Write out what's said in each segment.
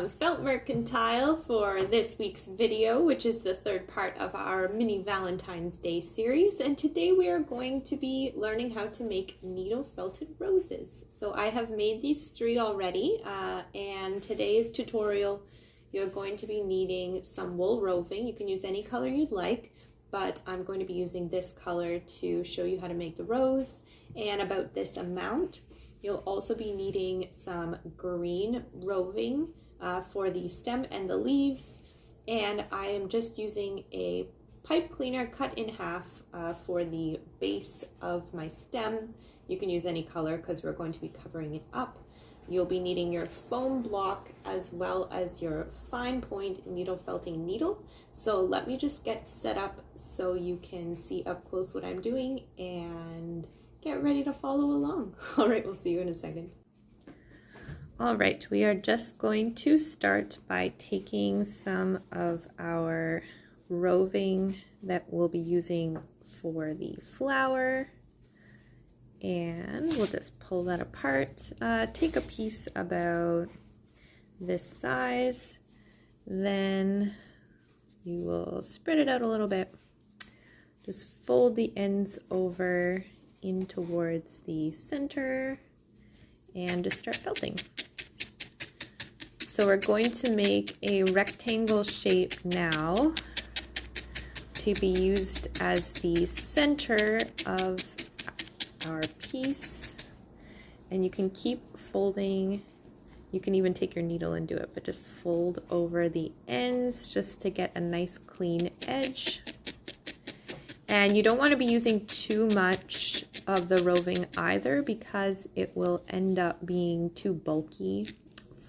some felt mercantile for this week's video, which is the third part of our mini Valentine's Day series. And today we are going to be learning how to make needle felted roses. So I have made these three already, and today's tutorial you're going to be needing some wool roving. You can use any color you'd like, but I'm going to be using this color to show you how to make the rose, and about this amount. You'll also be needing some green roving for the stem and the leaves, and I am just using a pipe cleaner cut in half for the base of my stem. You can use any color because we're going to be covering it up. You'll be needing your foam block as well as your fine point needle felting needle. So let me just get set up so you can see up close what I'm doing and get ready to follow along. All right, we'll see you in a second. All right, we are just going to start by taking some of our roving that we'll be using for the flower, and we'll just pull that apart. Take a piece about this size, then you will spread it out a little bit. Just fold the ends over in towards the center and just start felting. So we're going to make a rectangle shape now to be used as the center of our piece, and you can keep folding. You can even take your needle and do it, but just fold over the ends just to get a nice clean edge. And you don't want to be using too much of the roving either, because it will end up being too bulky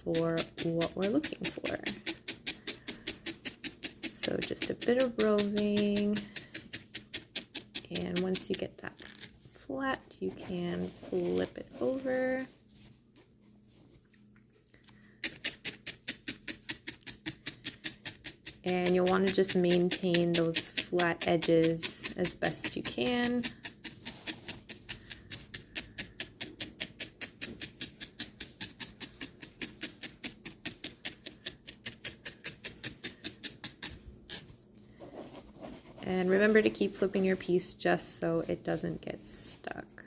for what we're looking for. So just a bit of roving, and once you get that flat, you can flip it over. And you'll want to just maintain those flat edges as best you can. And remember to keep flipping your piece just so it doesn't get stuck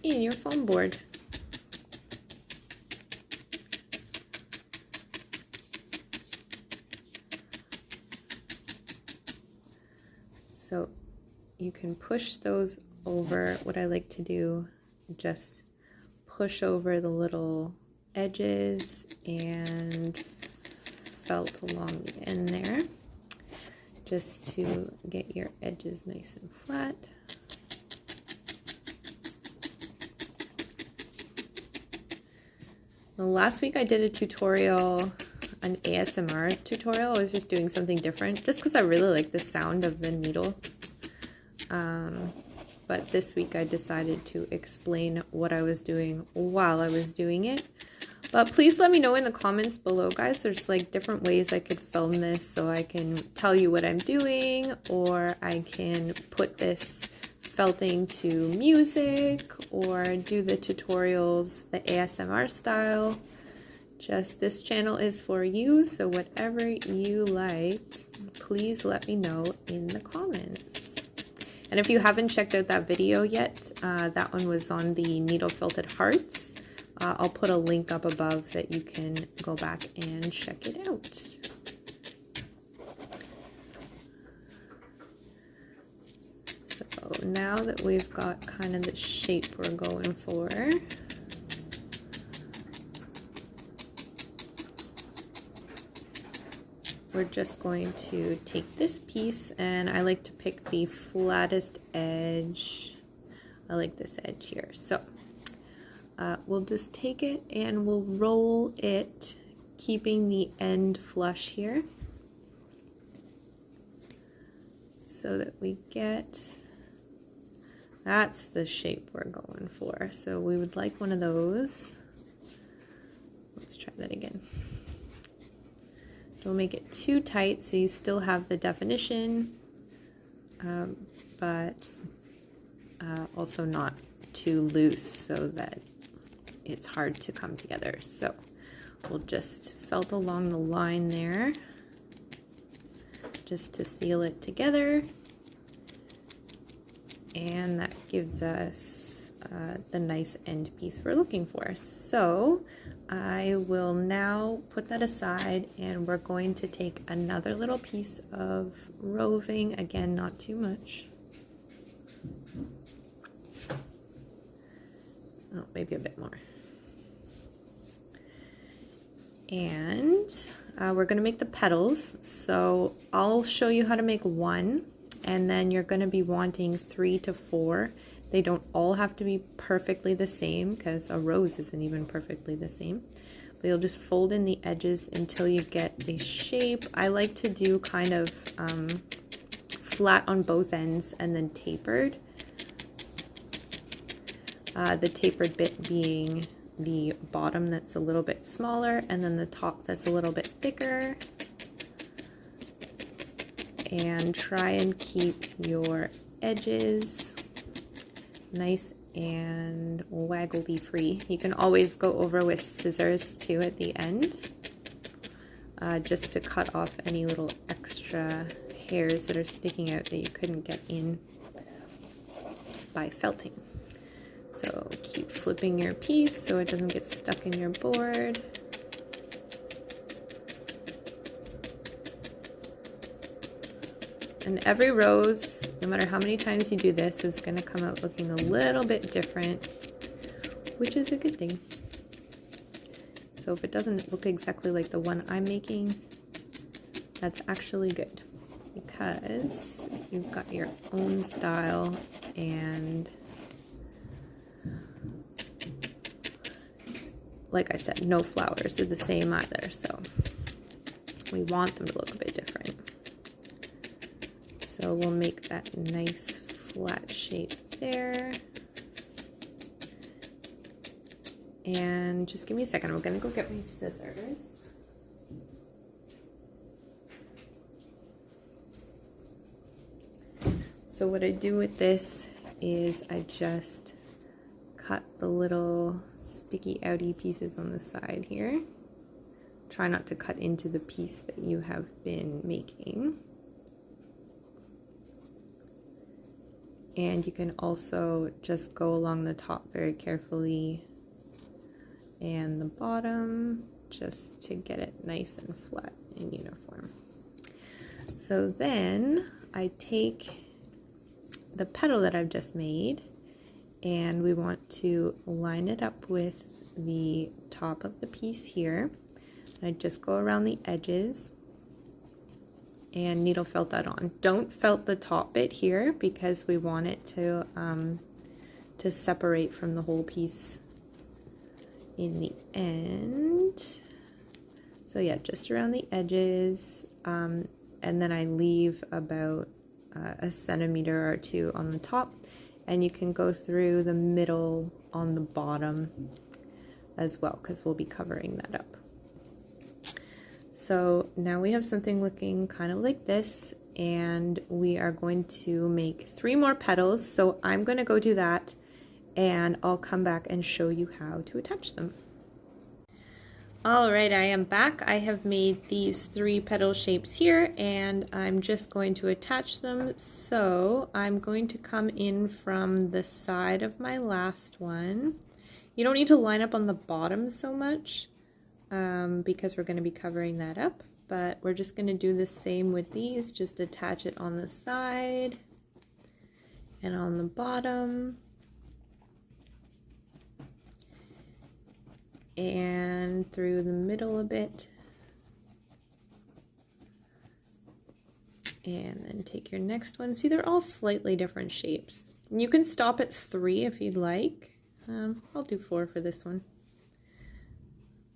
in your foam board. So you can push those over. What I like to do, just push over the little edges and felt along the end there, just to get your edges nice and flat. Well, last week I did a tutorial, an ASMR tutorial. I was just doing something different just because I really like the sound of the needle. But this week I decided to explain what I was doing while I was doing it. But please let me know in the comments below, guys. There's like different ways I could film this, so I can tell you what I'm doing, or I can put this felting to music, or do the tutorials the ASMR style. Just this channel is for you, so whatever you like, please let me know in the comments. And if you haven't checked out that video yet, that one was on the needle felted hearts. I'll put a link up above that you can go back and check it out. So now that we've got kind of the shape we're going for, we're just going to take this piece, and I like to pick the flattest edge. I like this edge here. So we'll just take it and we'll roll it, keeping the end flush here, so that we get, that's the shape we're going for. So we would like one of those. Let's try that again. Don't make it too tight so you still have the definition, but also not too loose so that it's hard to come together. So We'll just felt along the line there just to seal it together, and that gives us the nice end piece we're looking for. So I will now put that aside, and we're going to take another little piece of roving, again not too much, oh, maybe a bit more. And we're going to make the petals. So I'll show you how to make one, and then you're going to be wanting 3 to 4. They don't all have to be perfectly the same because a rose isn't even perfectly the same. But you'll just fold in the edges until you get the shape. I like to do kind of flat on both ends and then tapered. The tapered bit being the bottom that's a little bit smaller, and then the top that's a little bit thicker. And try and keep your edges nice and waggly free. You can always go over with scissors too at the end, just to cut off any little extra hairs that are sticking out that you couldn't get in by felting. So keep flipping your piece so it doesn't get stuck in your board. And every rose, no matter how many times you do this, is going to come out looking a little bit different, which is a good thing. So if it doesn't look exactly like the one I'm making, that's actually good, because you've got your own style, and like I said, no flowers are the same either, so we want them to look a bit different. So we'll make that nice flat shape there. And just give me a second, I'm gonna go get my scissors. So what I do with this is I just cut the little sticky outy pieces on the side here. Try not to cut into the piece that you have been making. And you can also just go along the top very carefully and the bottom, just to get it nice and flat and uniform. So then I take the petal that I've just made, and we want to line it up with the top of the piece here. I just go around the edges and needle felt that on. Don't felt the top bit here because we want it to separate from the whole piece in the end. So yeah, just around the edges, and then I leave about a centimeter or 2 on the top, and you can go through the middle on the bottom as well, because we'll be covering that up. So now we have something looking kind of like this, and we are going to make 3 more petals. So I'm going to go do that, and I'll come back and show you how to attach them. All right, I am back. I have made these 3 petal shapes here, and I'm just going to attach them. So I'm going to come in from the side of my last one. You don't need to line up on the bottom so much, because we're going to be covering that up, but we're just going to do the same with these. Just attach it on the side and on the bottom, and through the middle a bit, and then take your next one. See, they're all slightly different shapes. And you can stop at 3 if you'd like. I'll do 4 for this one.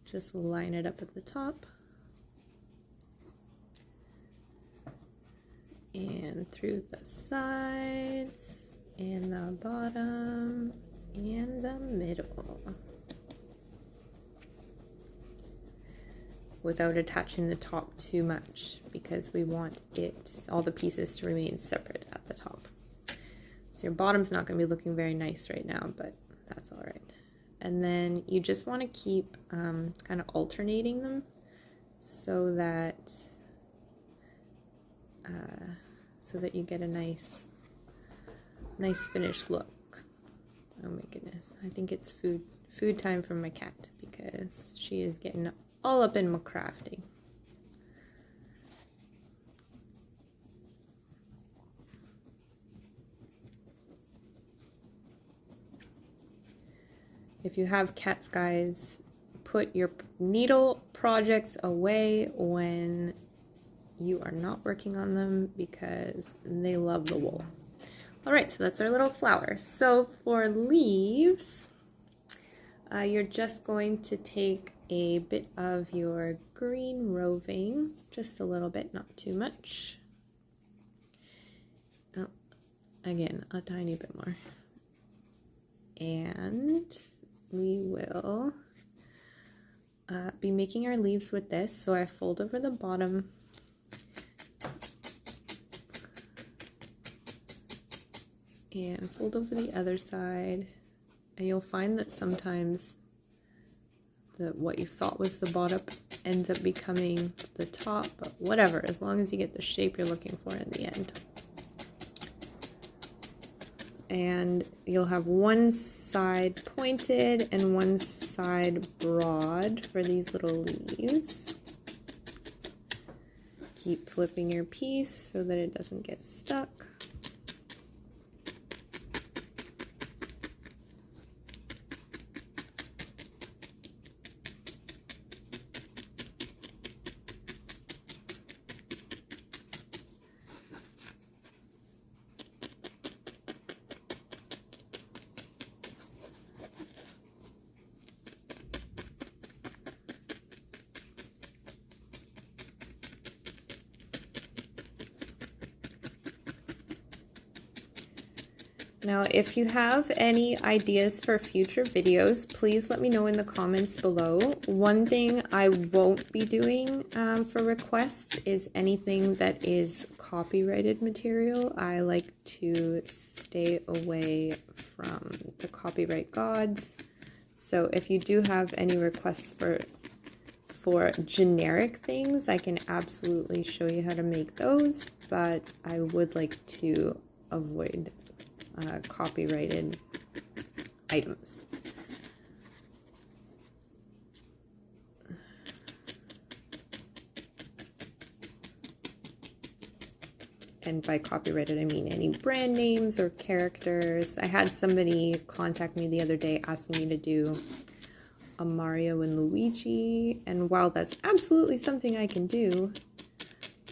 Just line it up at the top and through the sides and the bottom and the middle, without attaching the top too much, because we want all the pieces to remain separate at the top. So your bottom's not going to be looking very nice right now, but that's all right. and then you just want to keep kind of alternating them so that you get a nice finished look. Oh my goodness, I think it's food time for my cat because she is getting all up in my crafting. If you have cats, guys, put your needle projects away when you are not working on them because they love the wool. All right, so that's our little flower. So for leaves, you're just going to take a bit of your green roving, just a little bit, not too much. Oh, again, a tiny bit more. And we will be making our leaves with this. So I fold over the bottom and fold over the other side, and you'll find that sometimes what you thought was the bottom ends up becoming the top, but whatever, as long as you get the shape you're looking for in the end. And you'll have one side pointed and one side broad for these little leaves. Keep flipping your piece so that it doesn't get stuck. Now, if you have any ideas for future videos, please let me know in the comments below. One thing I won't be doing for requests is anything that is copyrighted material. I like to stay away from the copyright gods. So if you do have any requests for generic things, I can absolutely show you how to make those, but I would like to avoid copyrighted items. And by copyrighted, I mean any brand names or characters. I had somebody contact me the other day asking me to do a Mario and Luigi, and while that's absolutely something I can do,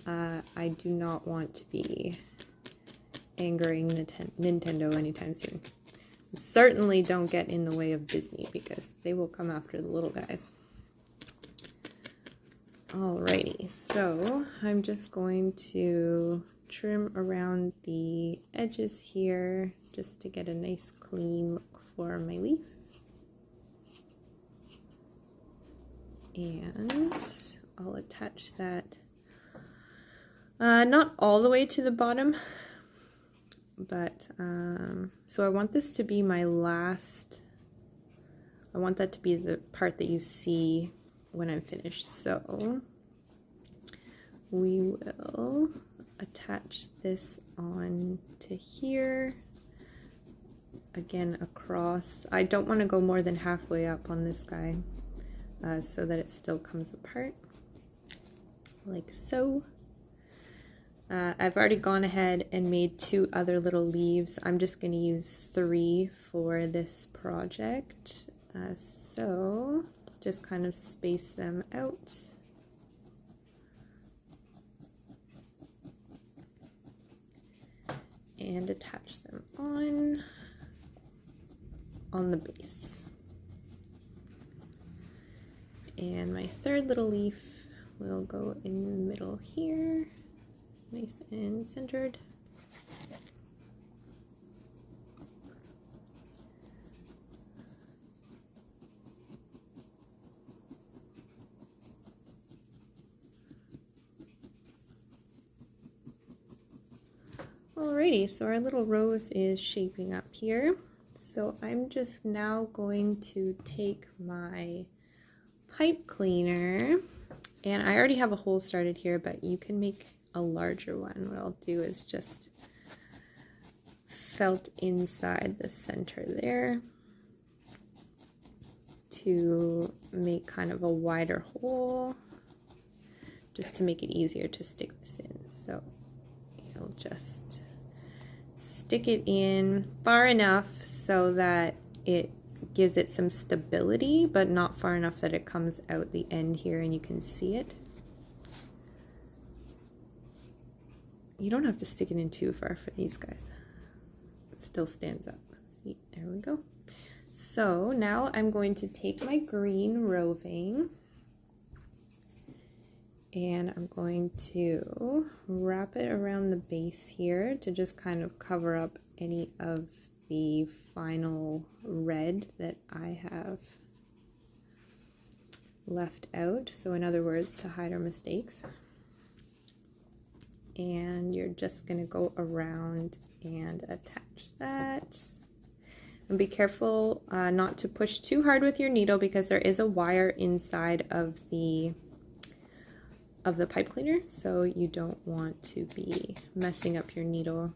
I do not want to be angering Nintendo anytime soon. Certainly don't get in the way of Disney because they will come after the little guys. Alrighty, so I'm just going to trim around the edges here just to get a nice clean look for my leaf. And I'll attach that not all the way to the bottom, but so I want this to be my last, I want that to be the part that you see when I'm finished. So we will attach this on to here, again across. I don't want to go more than halfway up on this guy so that it still comes apart like so. I've already gone ahead and made 2 other little leaves. I'm just going to use 3 for this project. So just kind of space them out. And attach them on the base. And my 3rd little leaf will go in the middle here. Nice and centered. Alrighty, so our little rose is shaping up here. So I'm just now going to take my pipe cleaner, and I already have a hole started here, but you can make a larger one. What I'll do is just felt inside the center there to make kind of a wider hole, just to make it easier to stick this in. So you'll just stick it in far enough so that it gives it some stability, but not far enough that it comes out the end here and you can see it. You don't have to stick it in too far for these guys. It still stands up. See, there we go. So now I'm going to take my green roving and I'm going to wrap it around the base here to just kind of cover up any of the final red that I have left out. So in other words, to hide our mistakes. And you're just going to go around and attach that. And be careful not to push too hard with your needle, because there is a wire inside of the pipe cleaner, so you don't want to be messing up your needle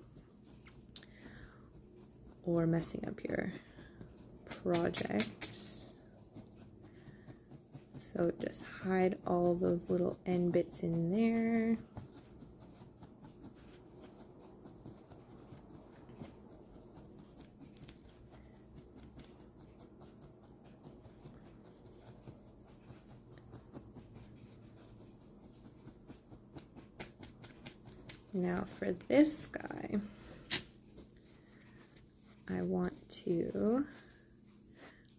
or messing up your project. So just hide all those little end bits in there. Now for this guy,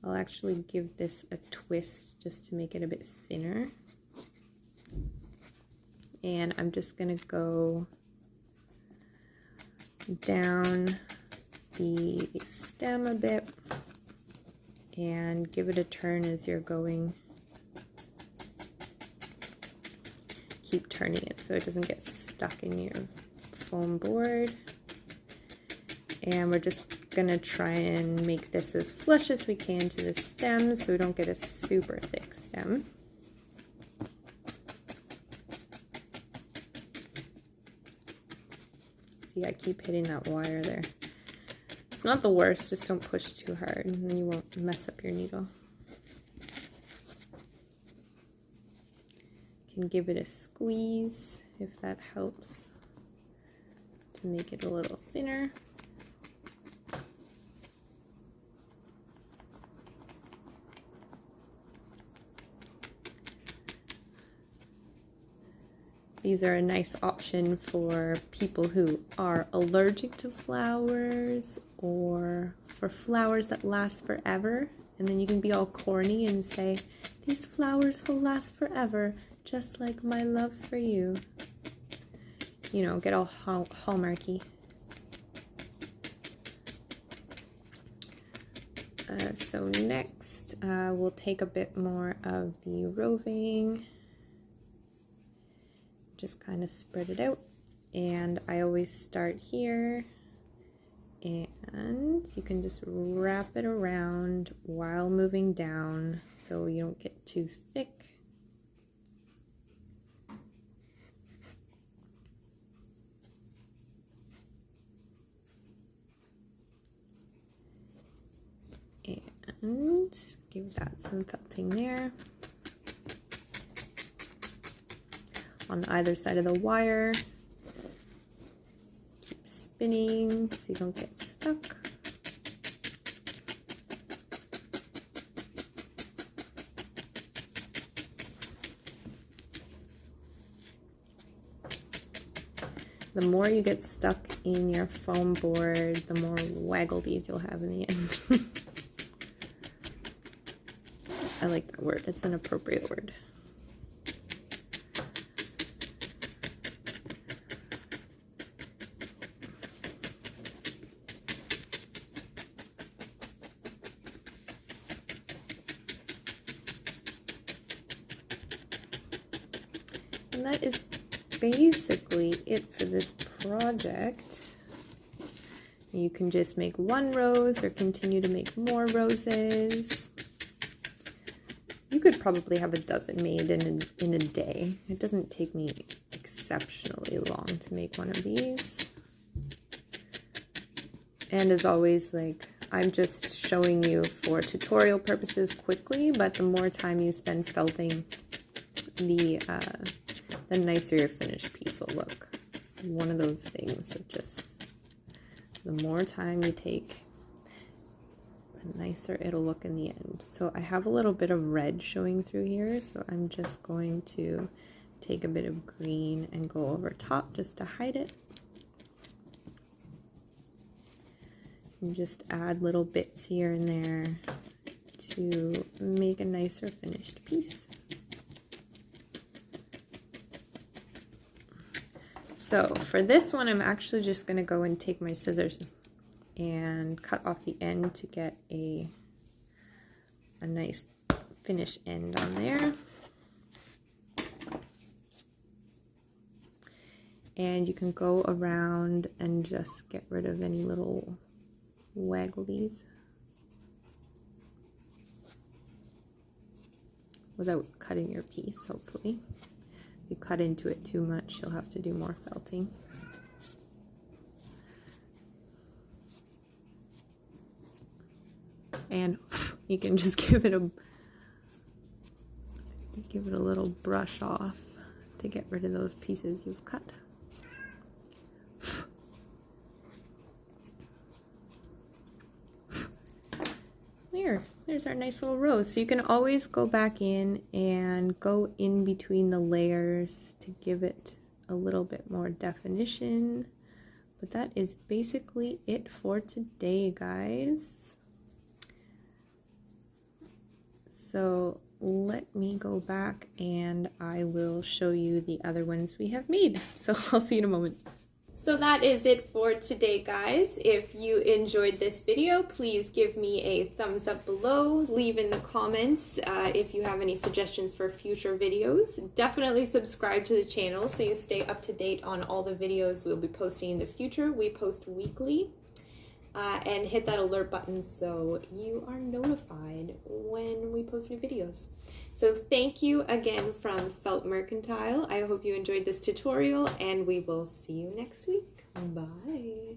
I'll actually give this a twist just to make it a bit thinner. And I'm just going to go down the stem a bit and give it a turn as you're going. Keep turning it so it doesn't get stuck in your foam board. And we're just gonna try and make this as flush as we can to the stem so we don't get a super thick stem. See, I keep hitting that wire there. It's not the worst, just don't push too hard and then you won't mess up your needle. You can give it a squeeze if that helps to make it a little thinner. These are a nice option for people who are allergic to flowers, or for flowers that last forever. And then you can be all corny and say, these flowers will last forever, just like my love for you. You know, get all hallmarky. So next, we'll take a bit more of the roving. Just kind of spread it out, and I always start here, and you can just wrap it around while moving down so you don't get too thick. And give that some felting there. On either side of the wire. Keep spinning so you don't get stuck. The more you get stuck in your foam board, the more waggledies you'll have in the end. I like that word. It's an appropriate word. And that is basically it for this project. You can just make one rose or continue to make more roses. You could probably have a dozen made in a day. It doesn't take me exceptionally long to make one of these. And as always, like, I'm just showing you for tutorial purposes quickly, but the more time you spend felting, the nicer your finished piece will look. It's one of those things that just, the more time you take, the nicer it'll look in the end. So I have a little bit of red showing through here, so I'm just going to take a bit of green and go over top just to hide it. And just add little bits here and there to make a nicer finished piece. So for this one, I'm actually just going to go and take my scissors and cut off the end to get a nice finished end on there. And you can go around and just get rid of any little wagglies without cutting your piece, hopefully. If you cut into it too much, you'll have to do more felting. And you can just give it a little brush off to get rid of those pieces you've cut. There's our nice little rose. So you can always go back in and go in between the layers to give it a little bit more definition. But that is basically it for today, guys. So let me go back and I will show you the other ones we have made. So I'll see you in a moment. So that is it for today, guys. If you enjoyed this video, please give me a thumbs up below. Leave in the comments if you have any suggestions for future videos. Definitely subscribe to the channel so you stay up to date on all the videos we'll be posting in the future. We post weekly. And hit that alert button so you are notified when we post new videos. So thank you again from Felt Mercantile. I hope you enjoyed this tutorial and we will see you next week. Bye.